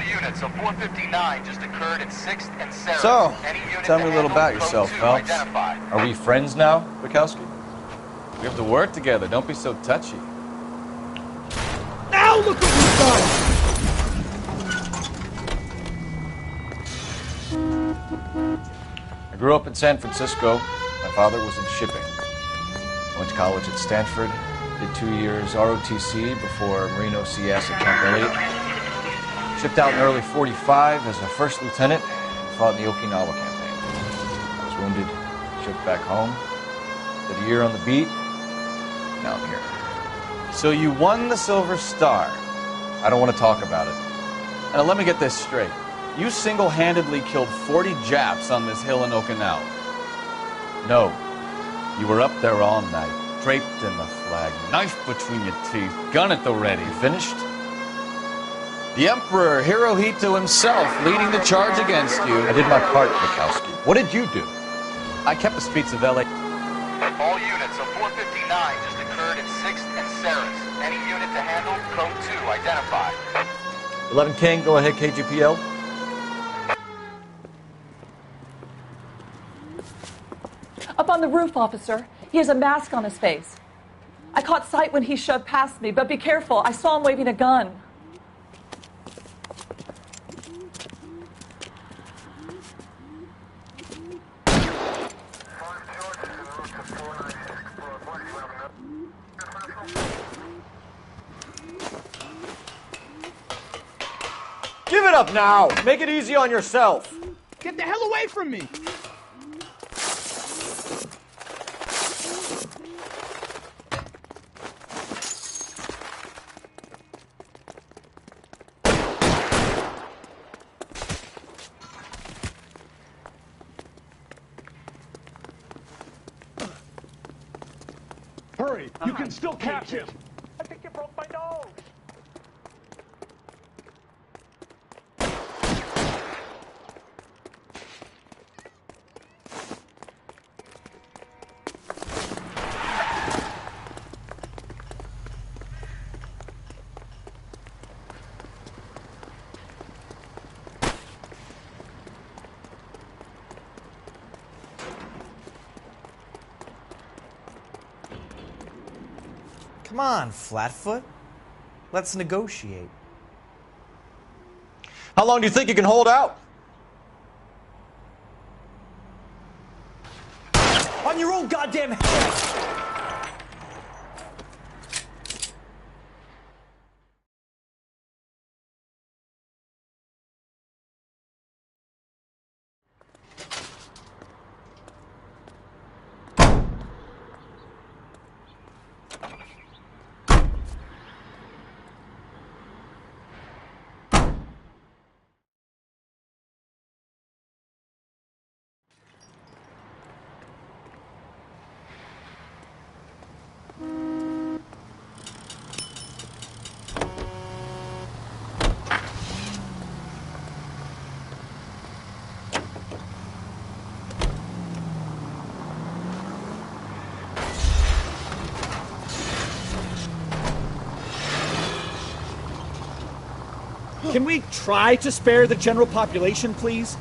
units, a 459 just occurred at 6th and Sarah. So, tell me a little about yourself, Phelps. Are we friends now, Bukowski? We have to work together. Don't be so touchy. Now look what we've done! I grew up in San Francisco. My father was in shipping. I went to college at Stanford, did 2 years ROTC before Marine OCS at Camp Elliott. Shipped out in early 45 as a first lieutenant, fought in the Okinawa campaign. I was wounded, shipped back home, did a year on the beat, now I'm here. So you won the Silver Star. I don't want to talk about it. And let me get this straight. You single-handedly killed 40 Japs on this hill in Okinawa. No, you were up there all night, draped in the flag, knife between your teeth, gun at the ready. Finished? The Emperor Hirohito himself leading the charge against you. I did my part, Bukowski. What did you do? I kept the streets of L.A. All units, a 459 just occurred at 6th and Sarah's. Any unit to handle, code 2, identify. 11 King, go ahead, KGPL. Up on the roof, officer. He has a mask on his face. I caught sight when he shoved past me, but be careful. I saw him waving a gun. Give it up now! Make it easy on yourself! Get the hell away from me! Hurry! You can still catch him! I think you broke my nose. Come on, Flatfoot. Let's negotiate. How long do you think you can hold out? On your own goddamn head! Can we try to spare the general population, please?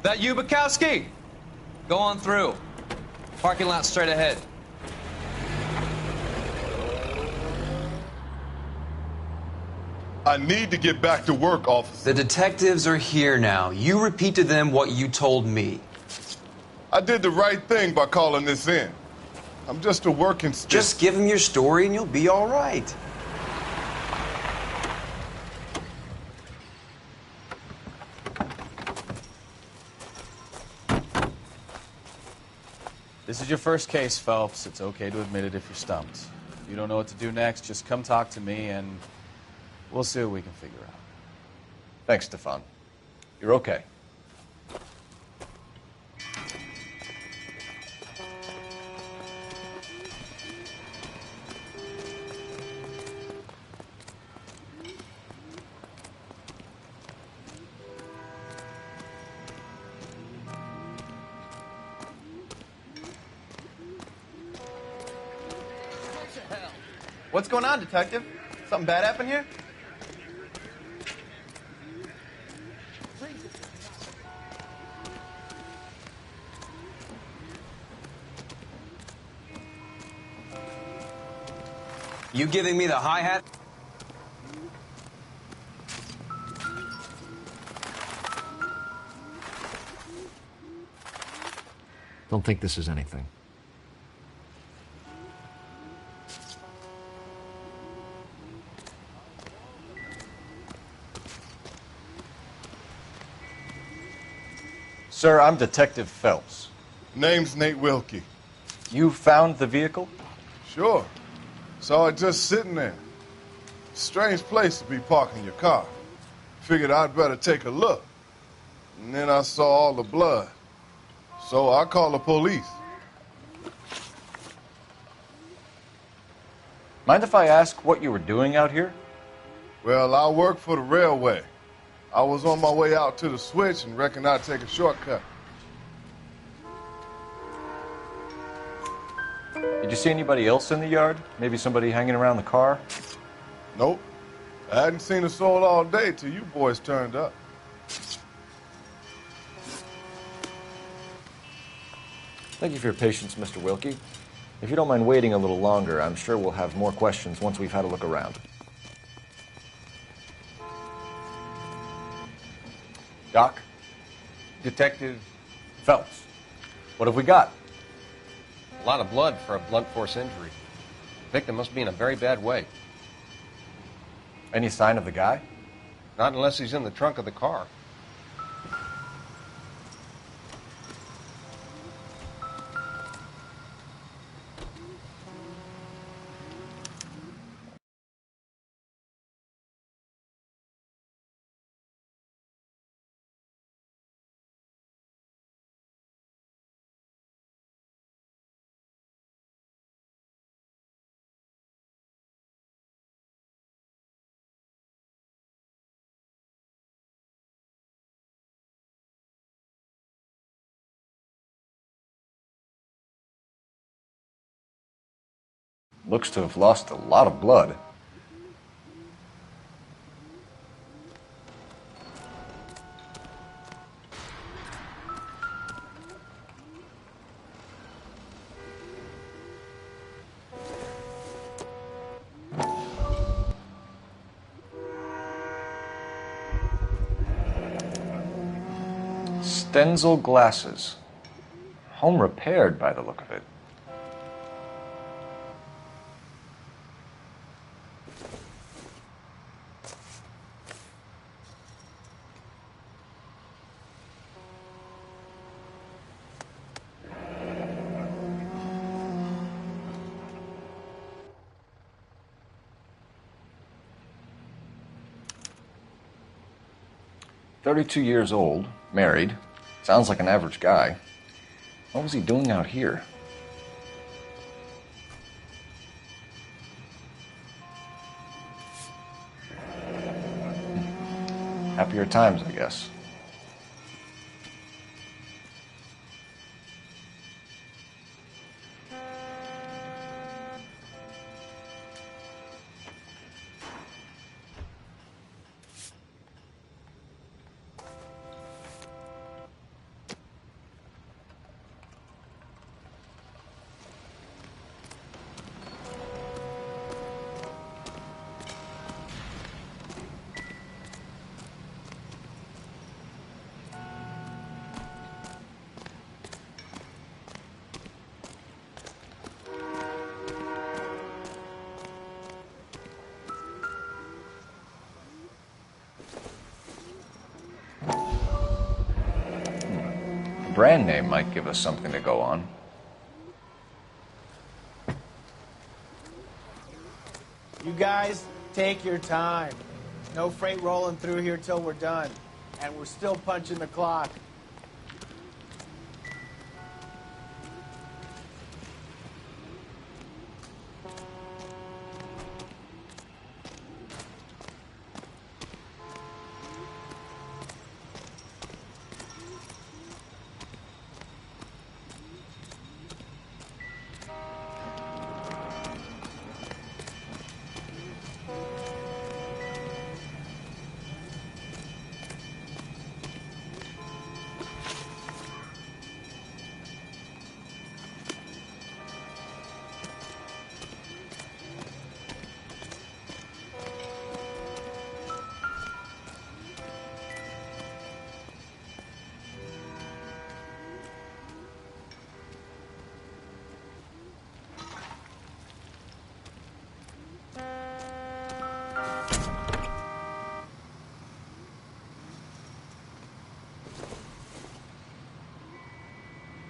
That you, Bukowski? Go on through. Parking lot straight ahead. I need to get back to work, officer. The detectives are here now. You repeat to them what you told me. I did the right thing by calling this in. I'm just a working stick. Just give them your story and you'll be all right. This is your first case, Phelps. It's okay to admit it if you're stumped. If you don't know what to do next, just come talk to me and we'll see what we can figure out. Thanks, Stefan. You're okay. What's going on, Detective? Something bad happened here? You giving me the hi-hat? Don't think this is anything. Sir, I'm Detective Phelps. Name's Nate Wilkie. You found the vehicle? Sure. Saw it just sitting there. Strange place to be parking your car. Figured I'd better take a look. And then I saw all the blood. So I called the police. Mind if I ask what you were doing out here? Well, I work for the railway. I was on my way out to the switch and reckoned I'd take a shortcut. Did you see anybody else in the yard? Maybe somebody hanging around the car? Nope. I hadn't seen a soul all day till you boys turned up. Thank you for your patience, Mr. Wilkie. If you don't mind waiting a little longer, I'm sure we'll have more questions once we've had a look around. Doc? Detective, Phelps. What have we got? a lot of blood for a blunt force injury. Victim must be in a very bad way. Any sign of the guy? Not unless he's in the trunk of the car. Looks to have lost a lot of blood. Stenzel glasses. Home repaired by the look of it. "32 years old, married. Sounds like an average guy. What was he doing out here?" Happier times, I guess. Brand name might give us something to go on. You guys, take your time. No freight rolling through here till we're done. And we're still punching the clock.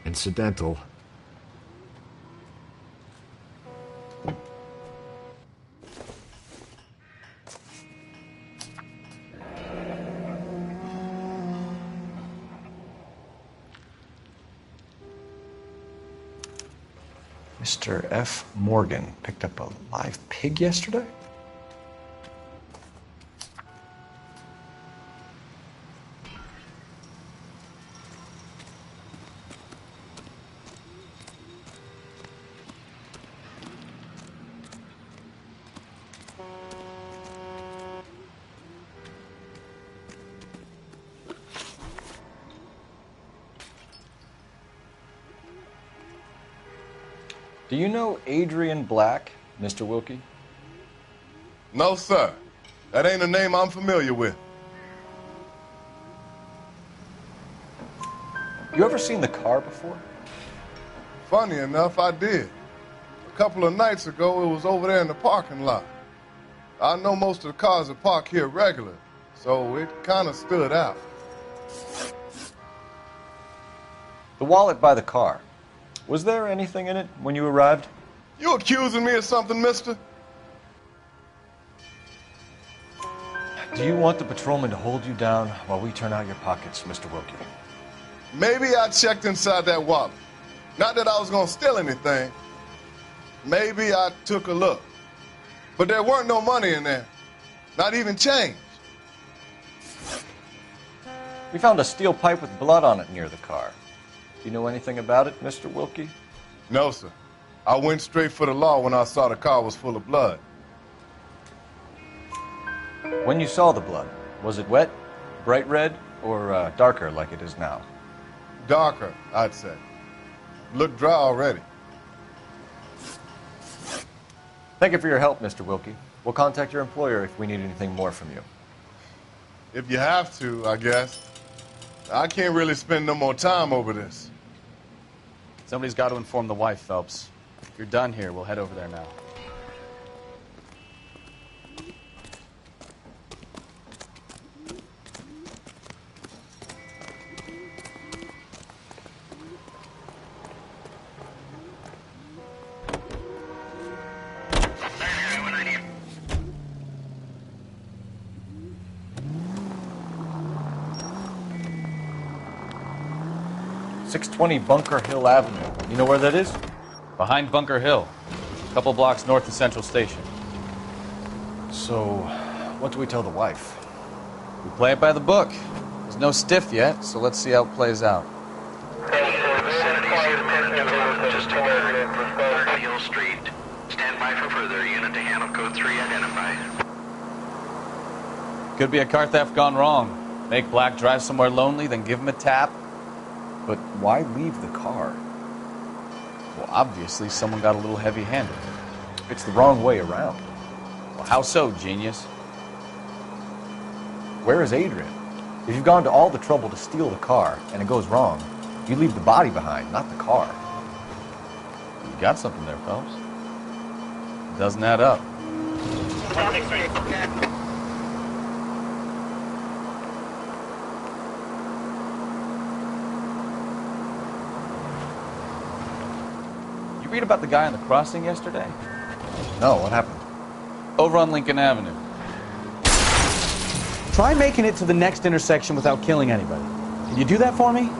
Incidental. Mr. F. Morgan picked up a live pig yesterday? Do you know Adrian Black, Mr. Wilkie? No, sir. That ain't a name I'm familiar with. You ever seen the car before? Funny enough, I did. A couple of nights ago, it was over there in the parking lot. I know most of the cars are parked here regular, so it kind of stood out. The wallet by the car. Was there anything in it when you arrived? You accusing me of something, mister? Do you want the patrolman to hold you down while we turn out your pockets, Mr. Wilkie? Maybe I checked inside that wallet. Not that I was going to steal anything. Maybe I took a look. But there weren't no money in there. Not even change. We found a steel pipe with blood on it near the car. Do you know anything about it, Mr. Wilkie? No, sir. I went straight for the law when I saw the car was full of blood. When you saw the blood, was it wet, bright red, or darker like it is now? Darker, I'd say. Looked dry already. Thank you for your help, Mr. Wilkie. We'll contact your employer if we need anything more from you. If you have to, I guess. I can't really spend no more time over this. Somebody's got to inform the wife, Phelps. If you're done here, we'll head over there now. .620 Bunker Hill Avenue. You know where that is? Behind Bunker Hill. A couple blocks north of Central Station. So, what do we tell the wife? We play it by the book. There's no stiff yet, so let's see how it plays out. Just over Hill Street. Stand by for further. Unit to handle code 3 identified. Could be a car theft gone wrong. Make Black drive somewhere lonely, then give him a tap. But why leave the car? Well, obviously someone got a little heavy-handed. It's the wrong way around. Well, how so, genius? Where is Adrian? If you've gone to all the trouble to steal the car and it goes wrong, you leave the body behind, not the car. You got something there, Phelps. It doesn't add up. You read about the guy on the crossing yesterday? No, what happened? Over on Lincoln Avenue. Try making it to the next intersection without killing anybody. Can you do that for me?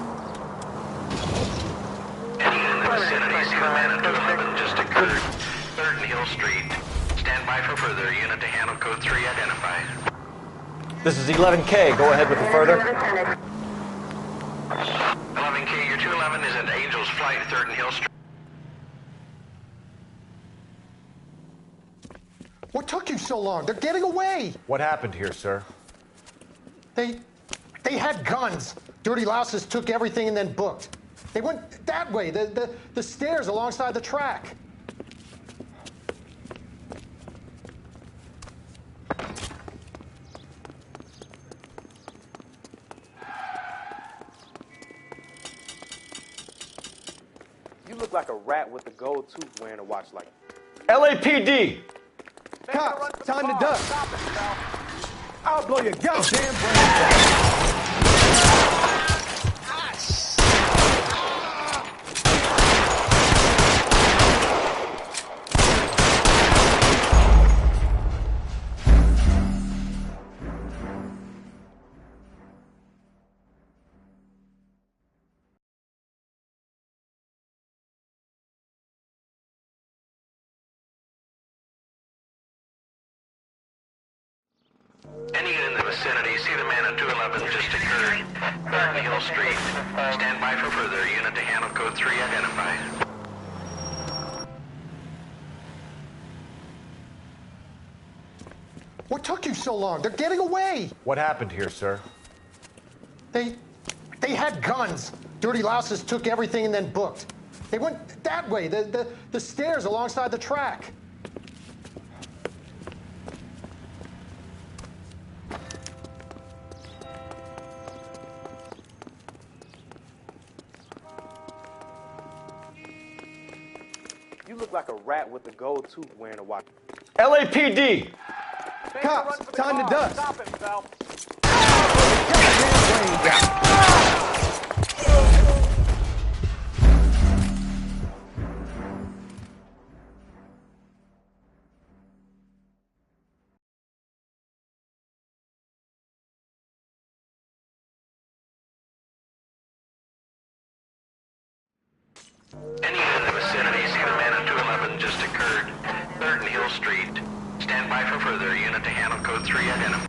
Just occurred. 3rd and Hill Street. Stand by for further. Unit to handle code 3 identified. This is 11K. Go ahead with the further. 11K, your 211 is at Angel's Flight, 3rd and Hill Street. What took you so long? They're getting away. What happened here, sir? They had guns. Dirty louses took everything and then booked. They went that way, the stairs alongside the track. You look like a rat with a gold tooth wearing a watch like LAPD! Cops, time to duck. Stop it, pal. I'll blow your goddamn brains. Any unit in the vicinity, see the man at 211 just occurred. 3rd and Hill Street. Stand by for further. Unit to handle code 3 identified. What took you so long? They're getting away. What happened here, sir? They had guns. Dirty louses took everything and then booked. They went that way, the stairs alongside the track. You look like a rat with a gold tooth wearing a watch. LAPD! Cops, time to duck. Stop it, pal. Any unit in the vicinity, see the man at 211 just occurred. 3rd and Hill Street. Stand by for further. Unit to handle code 3 identified.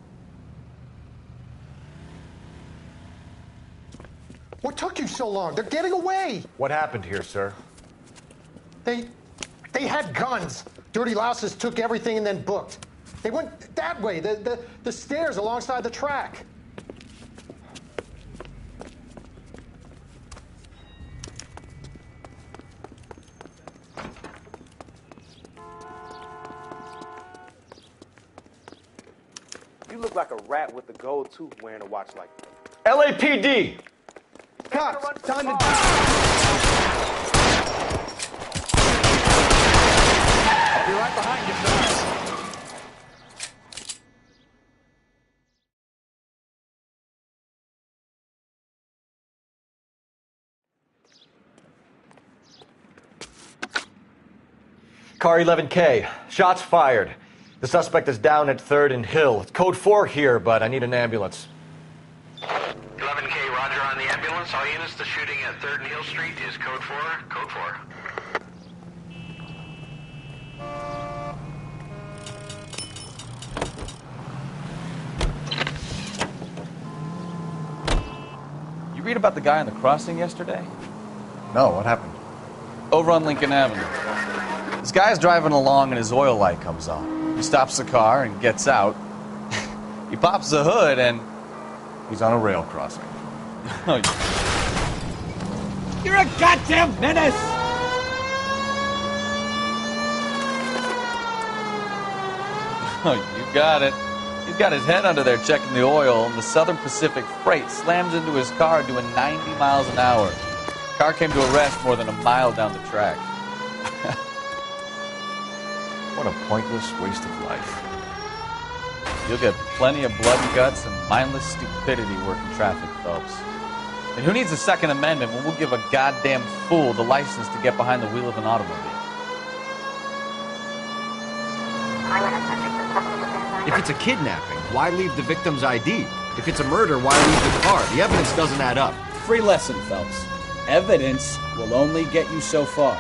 What took you so long? They're getting away. What happened here, sir? They had guns. Dirty louses took everything and then booked. They went that way, the stairs alongside the track. You look like a rat with a gold tooth wearing a watch like LAPD! Cops, time to duck. I'll be right behind you, sir. Car 11K. Shots fired. The suspect is down at 3rd and Hill. It's code 4 here, but I need an ambulance. 11K, roger on the ambulance. All units, the shooting at 3rd and Hill Street is code 4. Code 4. You read about the guy on the crossing yesterday? No, what happened? Over on Lincoln Avenue. This guy's driving along and his oil light comes on. He stops the car and gets out. He pops the hood and... He's on a rail crossing. You're a goddamn menace! Oh, you got it. He's got his head under there checking the oil, and the Southern Pacific Freight slams into his car doing 90 miles an hour. The car came to a rest more than a mile down the track. What a pointless waste of life. You'll get plenty of blood and guts and mindless stupidity working traffic, Phelps. And who needs a Second Amendment when we'll give a goddamn fool the license to get behind the wheel of an automobile? If it's a kidnapping, why leave the victim's ID? If it's a murder, why leave the car? The evidence doesn't add up. Free lesson, Phelps. Evidence will only get you so far.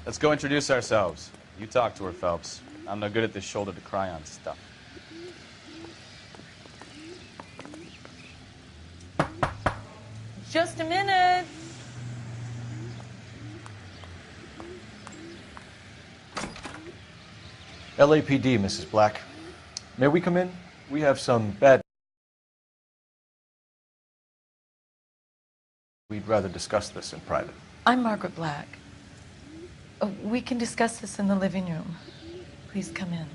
Let's go introduce ourselves. You talk to her, Phelps. I'm no good at this shoulder to cry on stuff. Just a minute. LAPD, Mrs. Black. May we come in? We have some bad... We'd rather discuss this in private. I'm Margaret Black. We can discuss this in the living room. Please come in.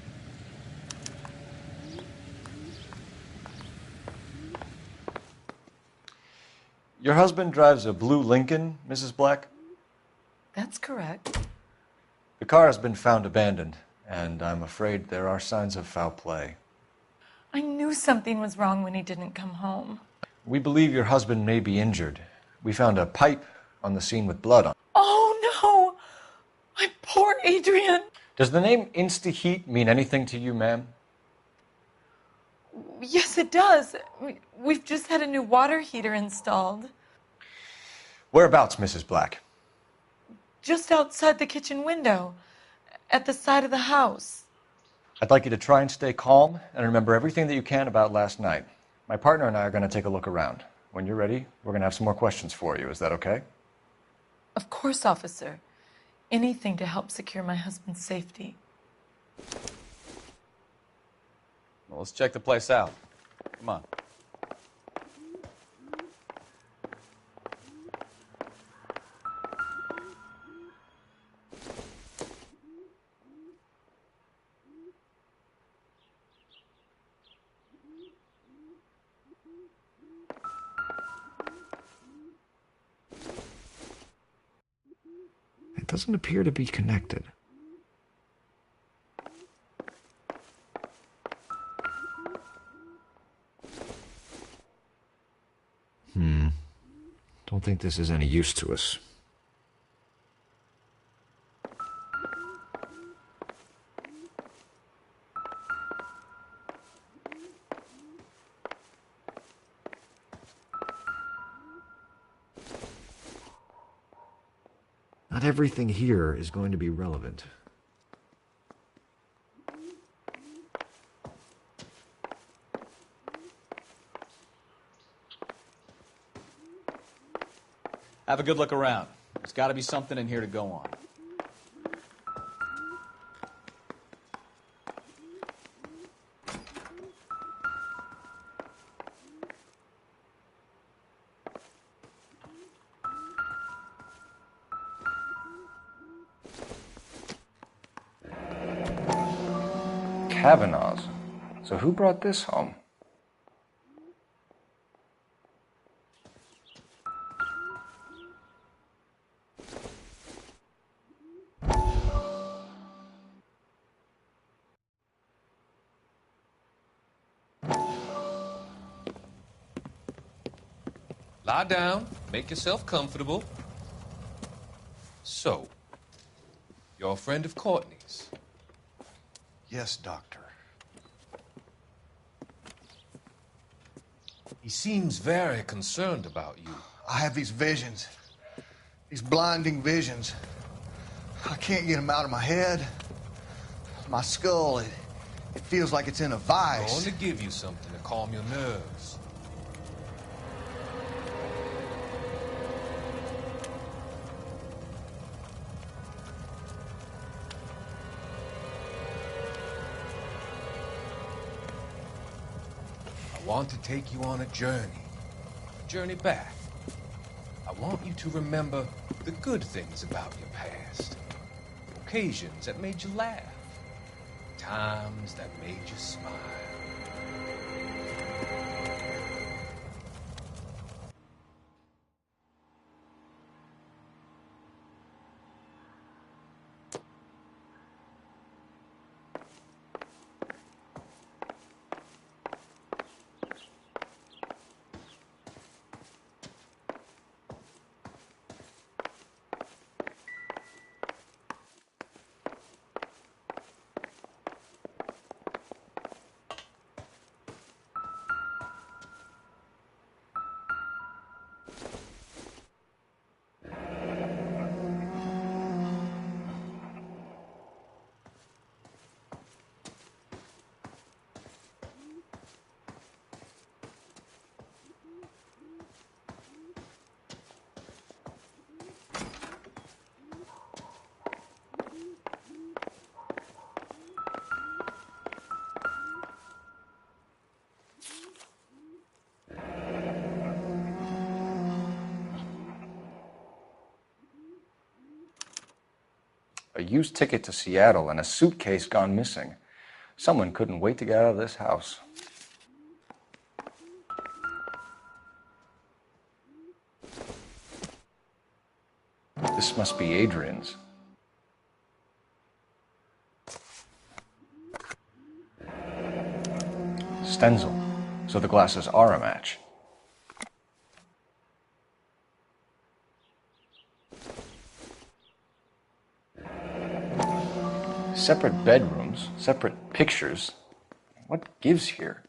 Your husband drives a blue Lincoln, Mrs. Black? That's correct. The car has been found abandoned, and I'm afraid there are signs of foul play. I knew something was wrong when he didn't come home. We believe your husband may be injured. We found a pipe on the scene with blood on it. Oh, no! My poor Adrian! Does the name Insta-Heat mean anything to you, ma'am? Yes, it does. We've just had a new water heater installed. Whereabouts, Mrs. Black? Just outside the kitchen window, at the side of the house. I'd like you to try and stay calm and remember everything that you can about last night. My partner and I are going to take a look around. When you're ready, we're going to have some more questions for you. Is that okay? Of course, officer. Anything to help secure my husband's safety. Well, let's check the place out. Come on. It doesn't appear to be connected. Don't think this is any use to us. Not everything here is going to be relevant. Have a good look around. There's got to be something in here to go on. Kavanaugh's. So who brought this home? Lie down, make yourself comfortable. So, you're a friend of Courtney's? Yes, Doctor. He seems very concerned about you. I have these visions. These blinding visions. I can't get them out of my head. My skull, it feels like it's in a I'm vice. going to give you something to calm your nerves. I want to take you on a journey back. I want you to remember the good things about your past, occasions that made you laugh, times that made you smile. A used ticket to Seattle and a suitcase gone missing. Someone couldn't wait to get out of this house. This must be Adrian's. Stenzel. So the glasses are a match. Separate bedrooms, separate pictures. What gives here?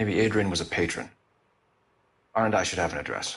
Maybe Adrian was a patron. R and I should have an address.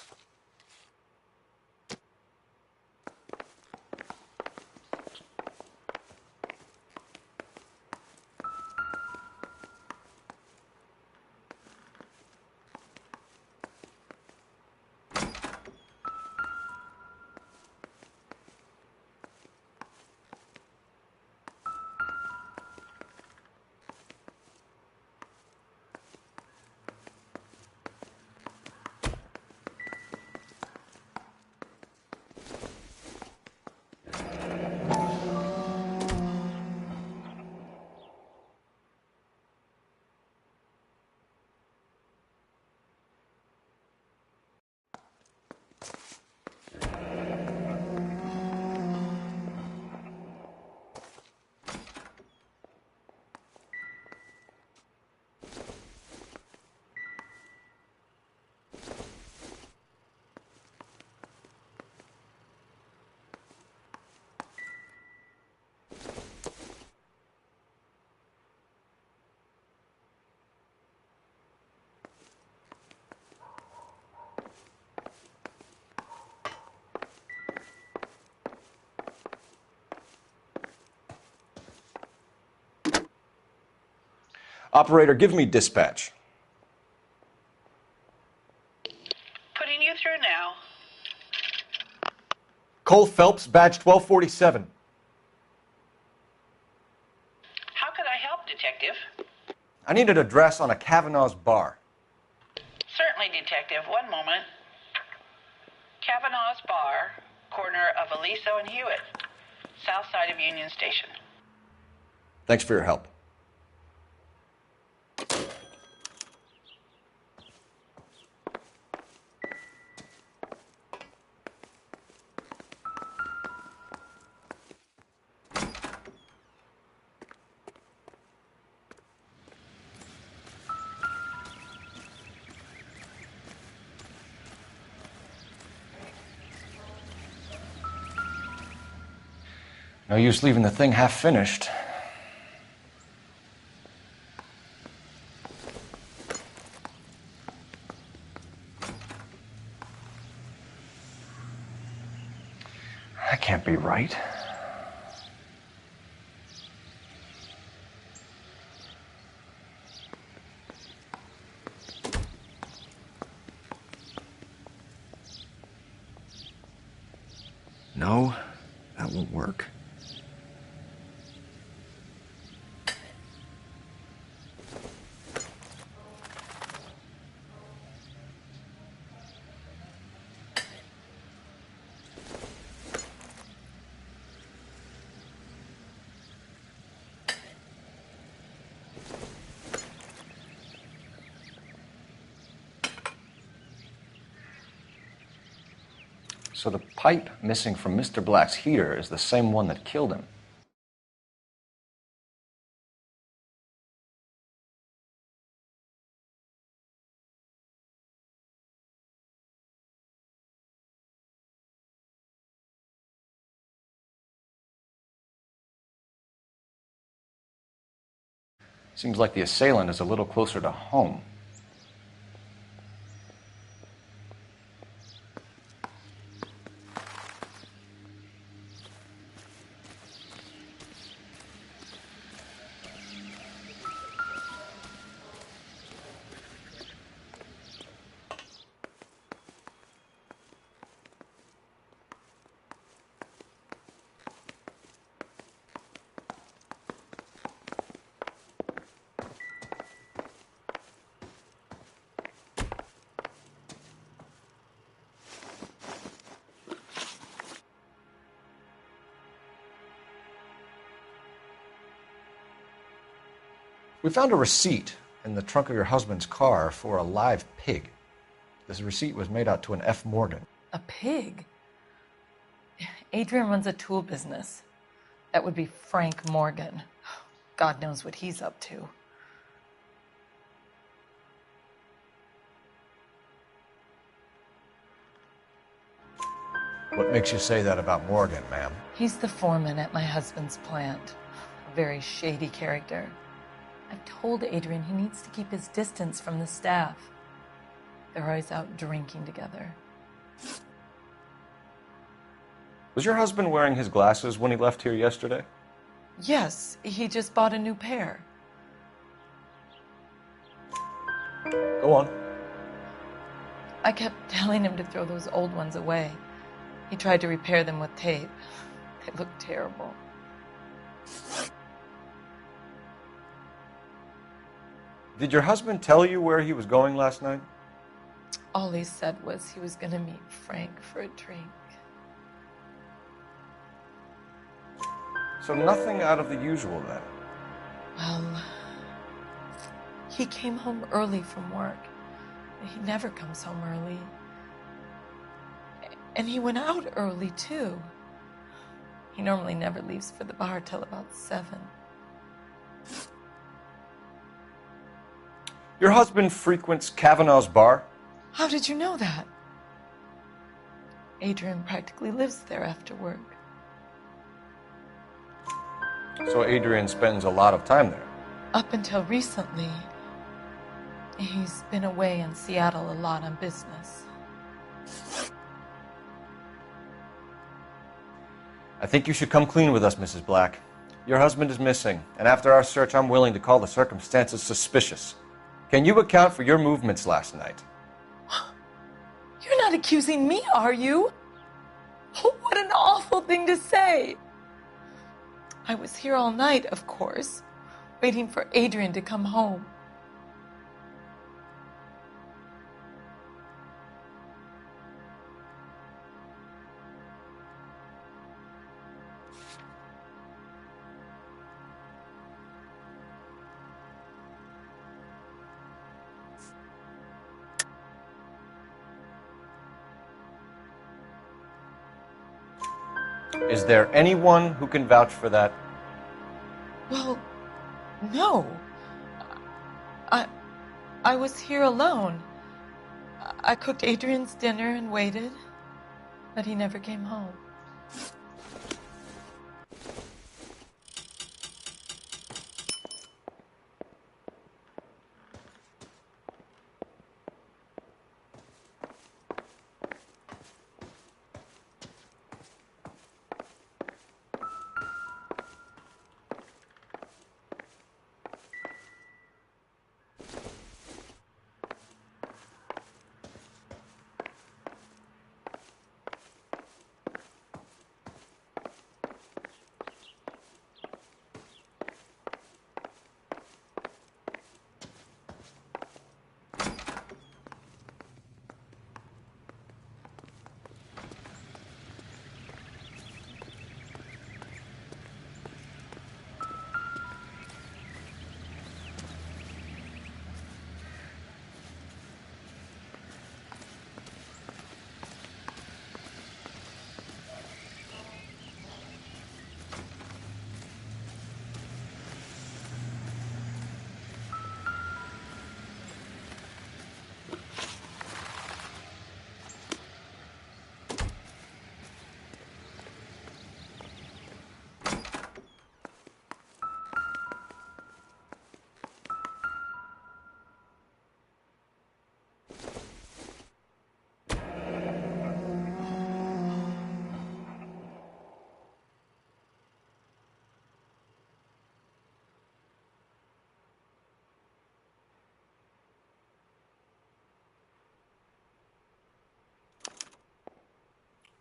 Operator, give me dispatch. Putting you through now. Cole Phelps, badge 1247. How could I help, Detective? I need an address on a Kavanaugh's bar. Certainly, Detective. One moment. Kavanaugh's Bar, corner of Aliso and Hewitt, south side of Union Station. Thanks for your help. No use leaving the thing half finished. That can't be right. No, that won't work. So the pipe missing from Mr. Black's heater is the same one that killed him. Seems like the assailant is a little closer to home. We found a receipt in the trunk of your husband's car for a live pig. This receipt was made out to an F. Morgan. A pig? Adrian runs a tool business. That would be Frank Morgan. God knows what he's up to. What makes you say that about Morgan, ma'am? He's the foreman at my husband's plant. A very shady character. I've told Adrian he needs to keep his distance from the staff. They're always out drinking together. Was your husband wearing his glasses when he left here yesterday? Yes, he just bought a new pair. Go on. I kept telling him to throw those old ones away. He tried to repair them with tape. They looked terrible. Did your husband tell you where he was going last night? All he said was he was going to meet Frank for a drink. So nothing out of the usual then? Well, he came home early from work. He never comes home early. And he went out early, too. He normally never leaves for the bar till about 7. Your husband frequents Kavanaugh's bar? How did you know that? Adrian practically lives there after work. So Adrian spends a lot of time there? Up until recently, he's been away in Seattle a lot on business. I think you should come clean with us, Mrs. Black. Your husband is missing, and after our search, I'm willing to call the circumstances suspicious. Can you account for your movements last night? You're not accusing me, are you? What an awful thing to say. I was here all night, of course, waiting for Adrian to come home. Is there anyone who can vouch for that? Well, no. I was here alone. I cooked Adrian's dinner and waited, but he never came home.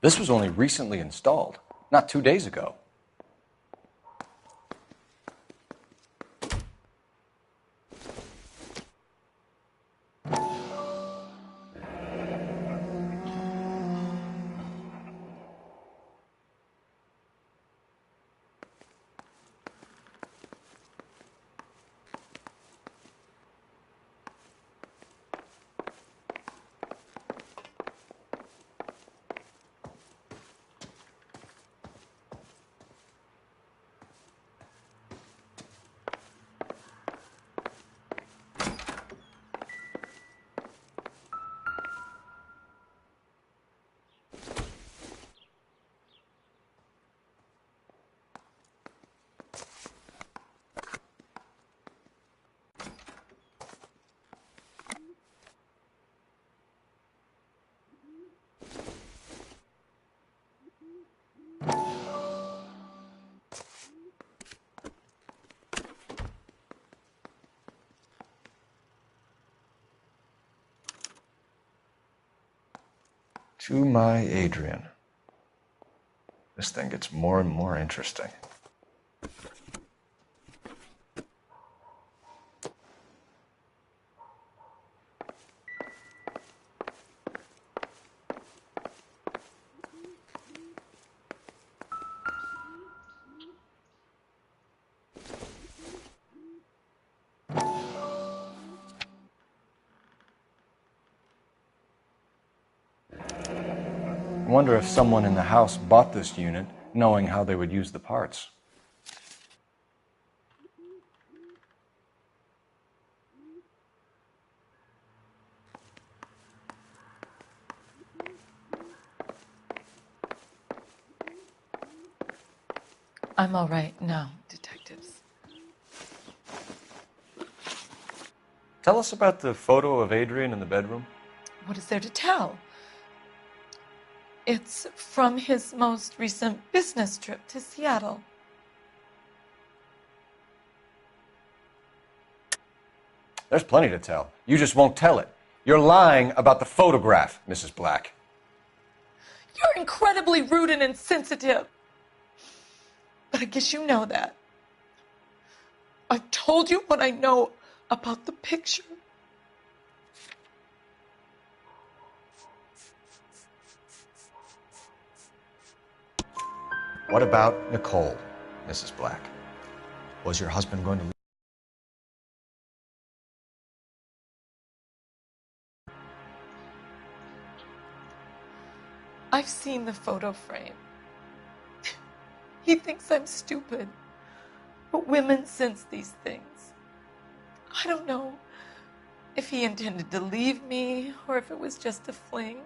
This was only recently installed, not 2 days ago. To my Adrian. This thing gets more and more interesting. I wonder if someone in the house bought this unit knowing how they would use the parts. I'm all right now, detectives. Tell us about the photo of Adrian in the bedroom. What is there to tell? It's from his most recent business trip to Seattle. There's plenty to tell. You just won't tell it. You're lying about the photograph, Mrs. Black. You're incredibly rude and insensitive. But I guess you know that. I've told you what I know about the picture. What about Nicole, Mrs. Black? Was your husband going to leave? I've seen the photo frame. He thinks I'm stupid. But women sense these things. I don't know if he intended to leave me or if it was just a fling.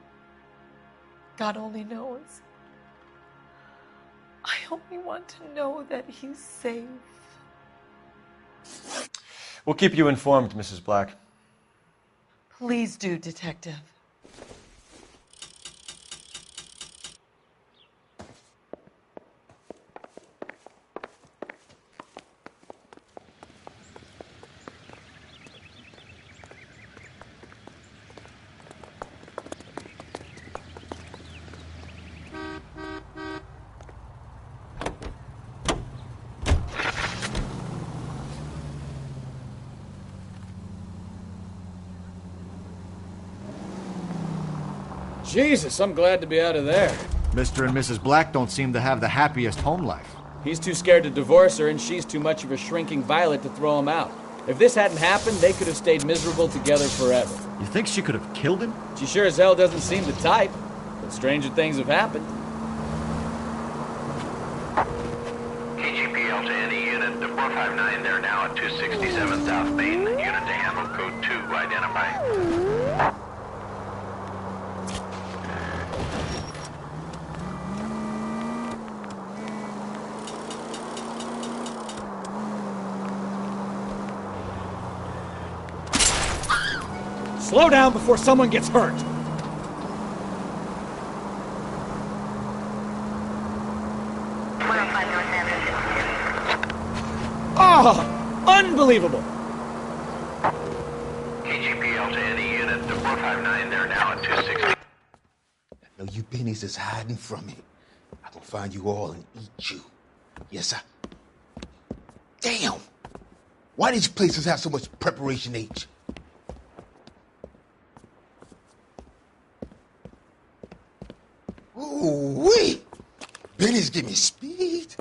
God only knows. I only want to know that he's safe. We'll keep you informed, Mrs. Black. Please do, Detective. Jesus, I'm glad to be out of there. Mr. and Mrs. Black don't seem to have the happiest home life. He's too scared to divorce her, and she's too much of a shrinking violet to throw him out. If this hadn't happened, they could have stayed miserable together forever. You think she could have killed him? She sure as hell doesn't seem the type, but stranger things have happened. KGPL to any unit, the 459, they're now at 267 South Main. Unit to handle code 2, identify. Slow down before someone gets hurt. Oh, unbelievable. KGPL to any unit, the 459, they're now at 260. I know you pennies is hiding from me. I'm gonna find you all and eat you. Yes, sir. Damn! Why these places have so much preparation H? Ooh-wee! Benny's give me speed.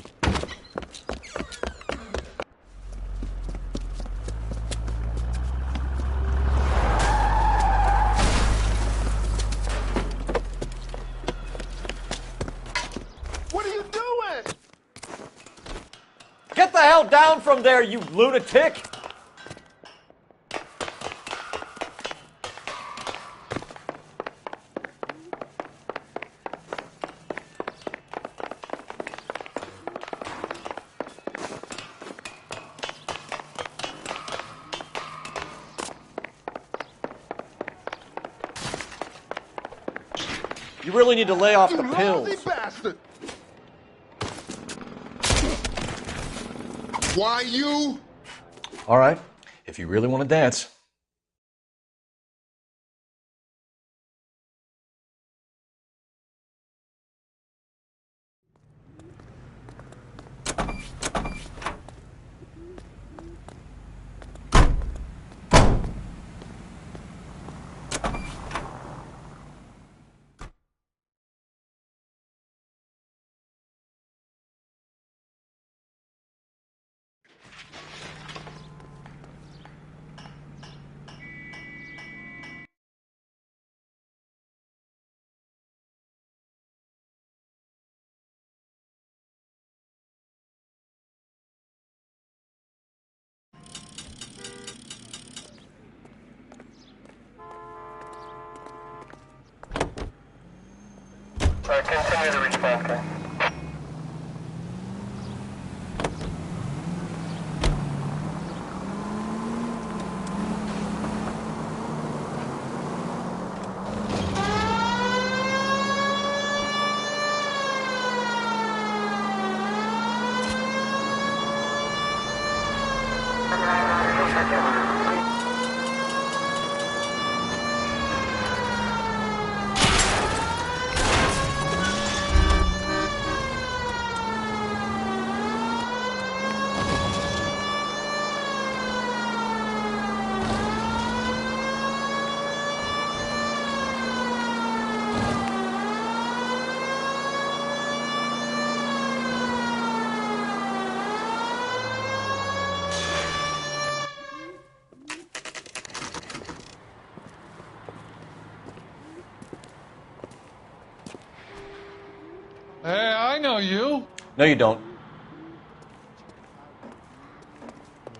What are you doing? Get the hell down from there, you lunatic! You really need to lay off the pills. Lousy bastard! Why you? All right, if you really want to dance. Continue the response, guys. Hey, I know you. No, you don't.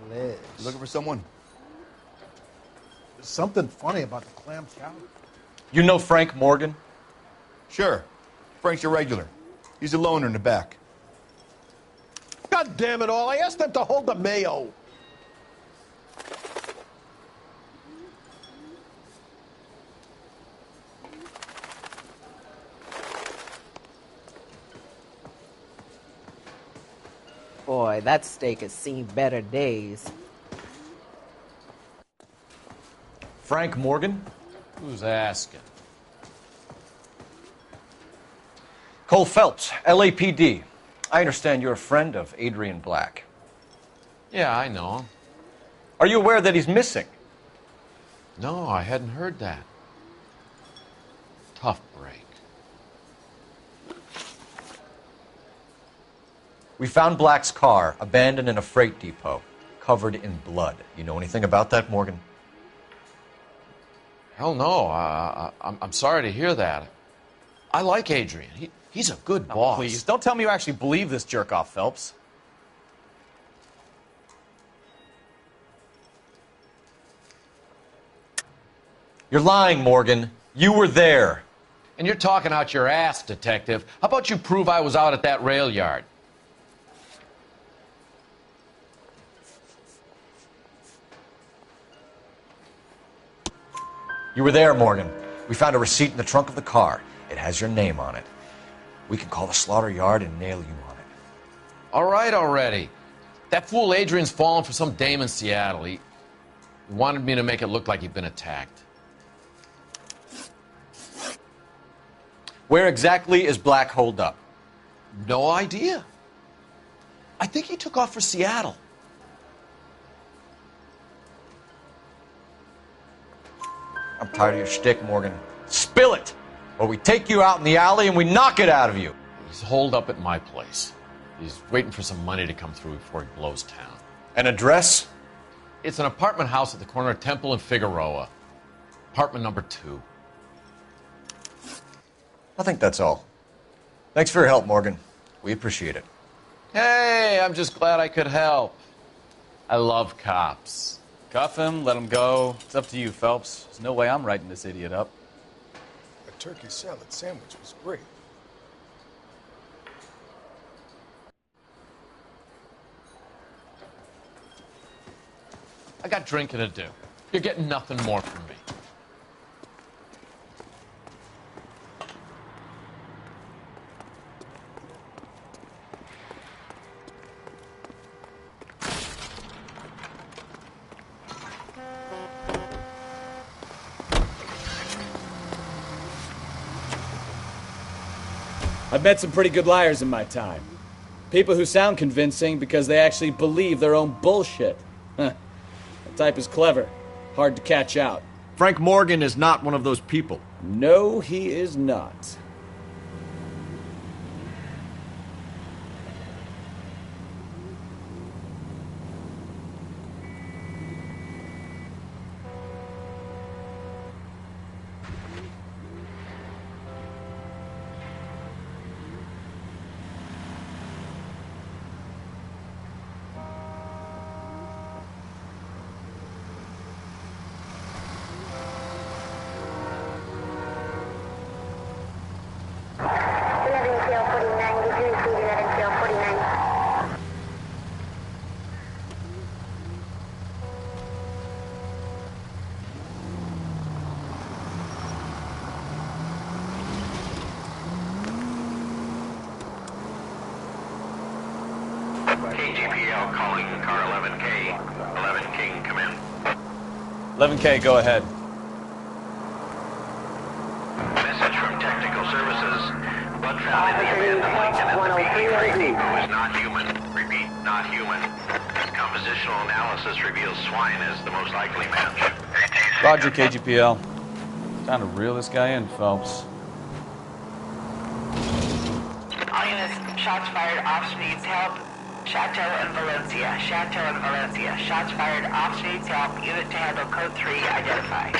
Liz. You looking for someone? There's something funny about the clam chowder. You know Frank Morgan? Sure. Frank's your regular. He's a loner in the back. God damn it all, I asked them to hold the mayo. Boy, that steak has seen better days. Frank Morgan? Who's asking? Cole Phelps, LAPD. I understand you're a friend of Adrian Black. Yeah, I know him. Are you aware that he's missing? No, I hadn't heard that. Tough break. We found Black's car abandoned in a freight depot, covered in blood. You know anything about that, Morgan? Hell no. I'm sorry to hear that. I like Adrian. He's a good boss. Please, don't tell me you actually believe this jerk-off, Phelps. You're lying, Morgan. You were there. And you're talking out your ass, detective. How about you prove I was out at that rail yard? You were there, Morgan. We found a receipt in the trunk of the car. It has your name on it. We can call the slaughter yard and nail you on it. All right already. That fool Adrian's fallen for some dame in Seattle. He wanted me to make it look like he'd been attacked. Where exactly is Black holed up? No idea. I think he took off for Seattle. I'm tired of your shtick, Morgan. Spill it! Or we take you out in the alley and we knock it out of you. He's holed up at my place. He's waiting for some money to come through before he blows town. An address? It's an apartment house at the corner of Temple and Figueroa. Apartment number 2. I think that's all. Thanks for your help, Morgan. We appreciate it. Hey, I'm just glad I could help. I love cops. Cuff him, let him go. It's up to you, Phelps. There's no way I'm writing this idiot up. A turkey salad sandwich was great. I got drinking to do. You're getting nothing more from me. I've met some pretty good liars in my time. People who sound convincing because they actually believe their own bullshit. That type is clever. Hard to catch out. Frank Morgan is not one of those people. No, he is not. KGPL calling car 11K. 11 King, come in. 11K, go ahead. Message from Technical Services. Blood found in the abandoned Lincoln at the BB3 depot is not human. Repeat, not human. Compositional analysis reveals swine as the most likely match. Roger, KGPL. Time to reel this guy in, Phelps. All units, shots fired, officer needs help. Chateau and Valencia. Chateau and Valencia. Shots fired, officer needs help. Unit to handle code 3, identify.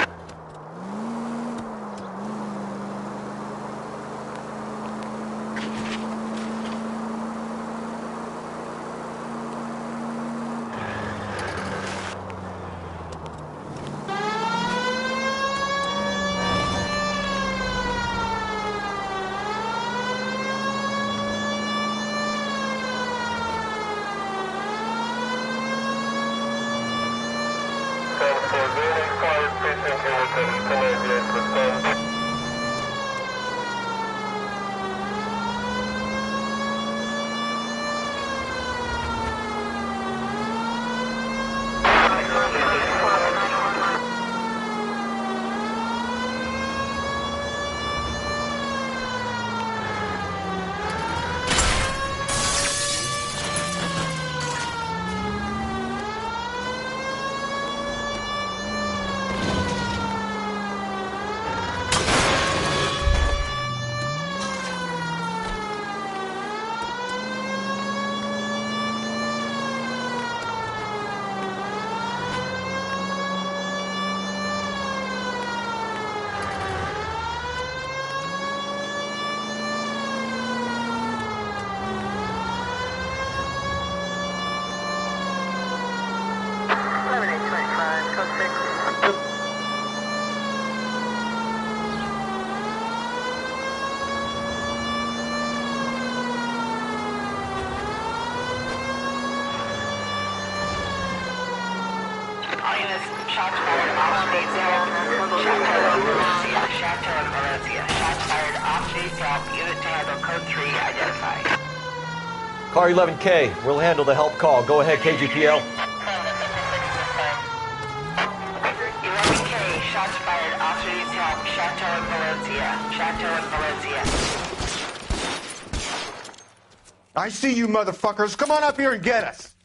Car 11K, we'll handle the help call. Go ahead, KGPL. 11K, shots fired, officer needs help. Chateau and Valencia. Chateau and Valencia. I see you motherfuckers. Come on up here and get us.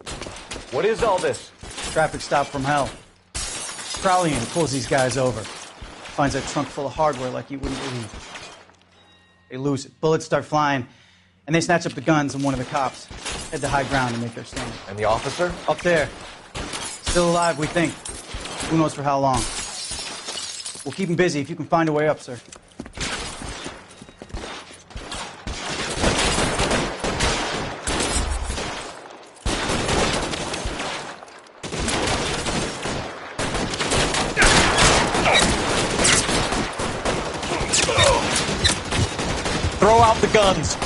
What is all this? Traffic stop from hell. Crowley in pulls these guys over. Finds a trunk full of hardware like you wouldn't believe. They lose it. Bullets start flying. And they snatch up the guns and one of the cops. Head to high ground and make their stand. And the officer? Up there. Still alive, we think. Who knows for how long. We'll keep him busy if you can find a way up, sir. Throw out the guns.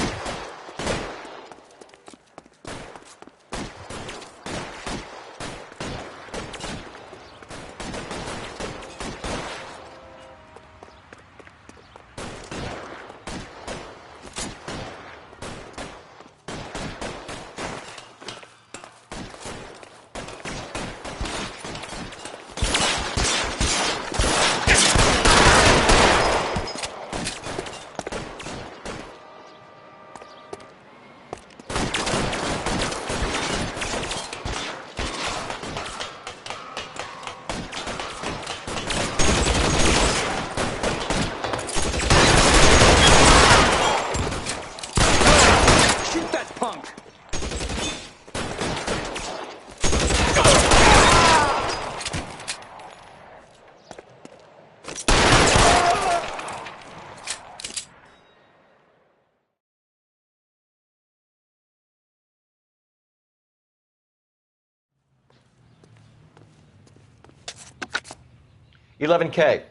"11K.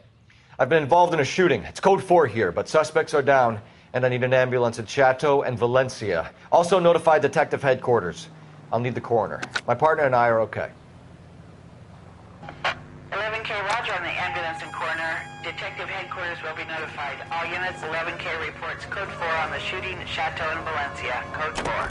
I've been involved in a shooting. It's code 4 here, but suspects are down, and I need an ambulance at Chateau and Valencia. Also notify Detective Headquarters. I'll need the coroner. My partner and I are okay." 11K, roger on the ambulance and coroner. Detective Headquarters will be notified. All units, 11K reports code 4 on the shooting at Chateau and Valencia. Code 4.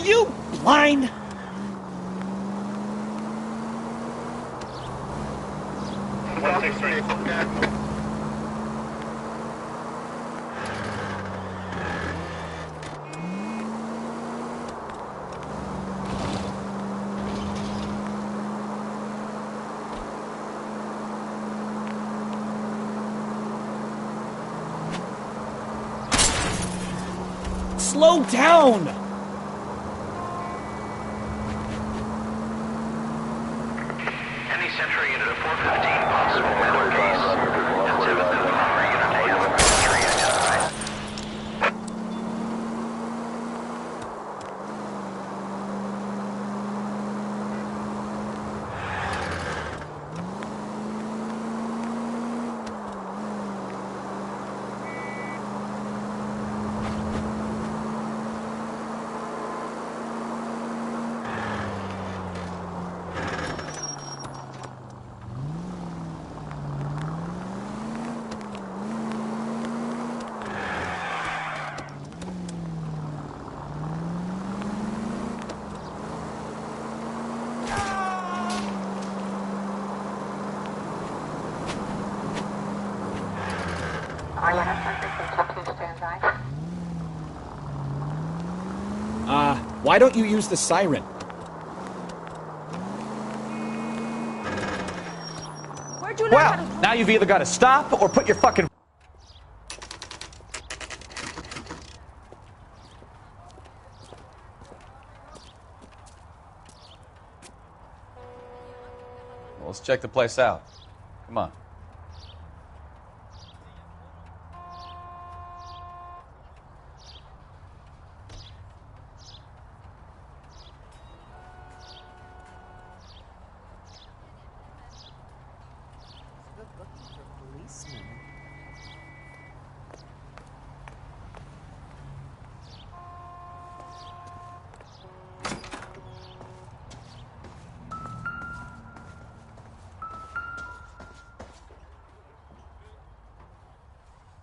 you blind? Slow down! Any Sentry unit at 415, possible metal case. And 7th and Bomber unit to handle code 3 identified. Why don't you use the siren? Where'd you learn Well, how to... now you've either got to stop or put your fucking... Well, let's check the place out. Come on.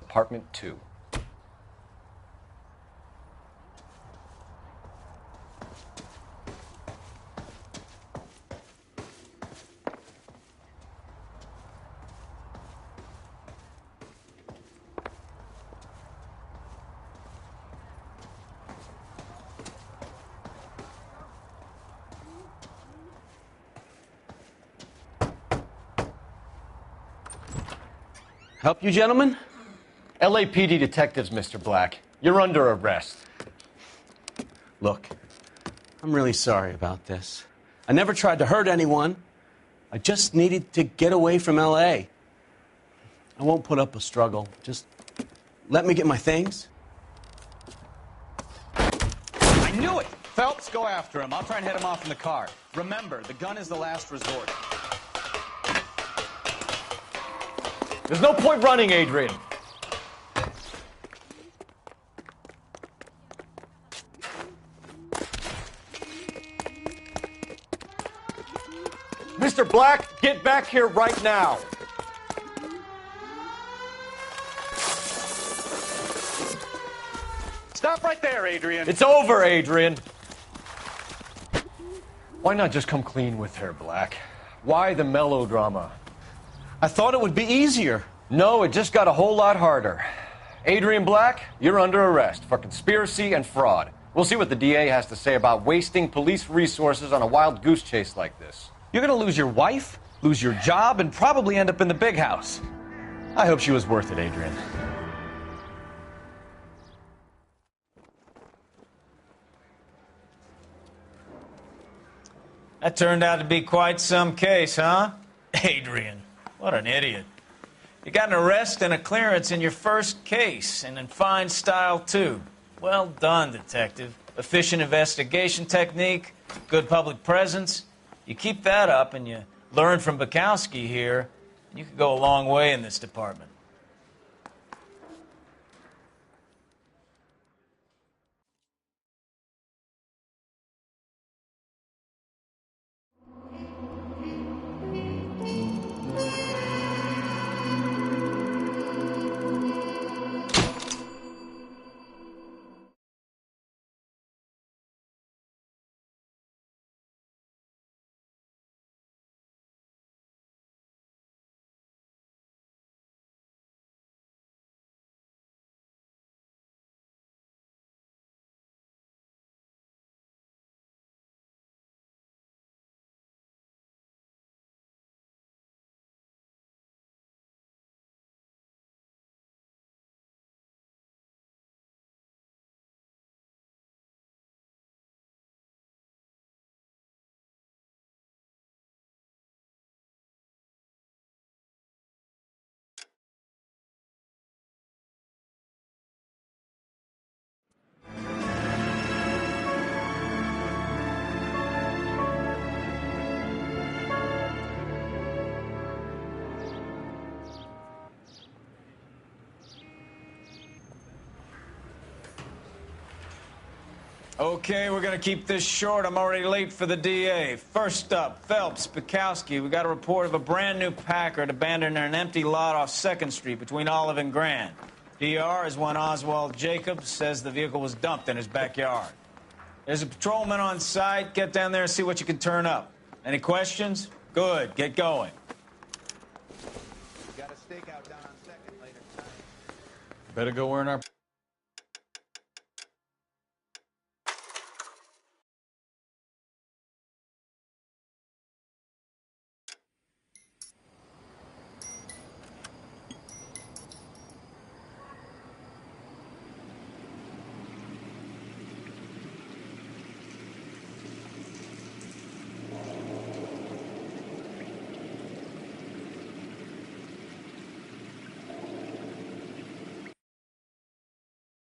Apartment 2. Help you, gentlemen? LAPD detectives, Mr. Black. You're under arrest. Look, I'm really sorry about this. I never tried to hurt anyone. I just needed to get away from L.A. I won't put up a struggle. Just let me get my things. I knew it! Phelps, go after him. I'll try and head him off in the car. Remember, the gun is the last resort. There's no point running, Adrian. Mr. Black, get back here right now. Stop right there, Adrian. It's over, Adrian. Why not just come clean with her, Black? Why the melodrama? I thought it would be easier. No, it just got a whole lot harder. Adrian Black, you're under arrest for conspiracy and fraud. We'll see what the DA has to say about wasting police resources on a wild goose chase like this. You're gonna lose your wife, lose your job, and probably end up in the big house. I hope she was worth it, Adrian. That turned out to be quite some case, huh? Adrian, what an idiot. You got an arrest and a clearance in your first case, and in fine style, too. Well done, detective. Efficient investigation technique, good public presence. You keep that up and you learn from Bukowski here, you could go a long way in this department. Okay, we're gonna keep this short. I'm already late for the DA. First up, Phelps, Bukowski. We got a report of a brand new Packard abandoned in an empty lot off 2nd Street between Olive and Grand. DR is one Oswald Jacobs says the vehicle was dumped in his backyard. There's a patrolman on site. Get down there and see what you can turn up. Any questions? Good, get going. Got a stakeout down on 2nd later tonight. Better go earn our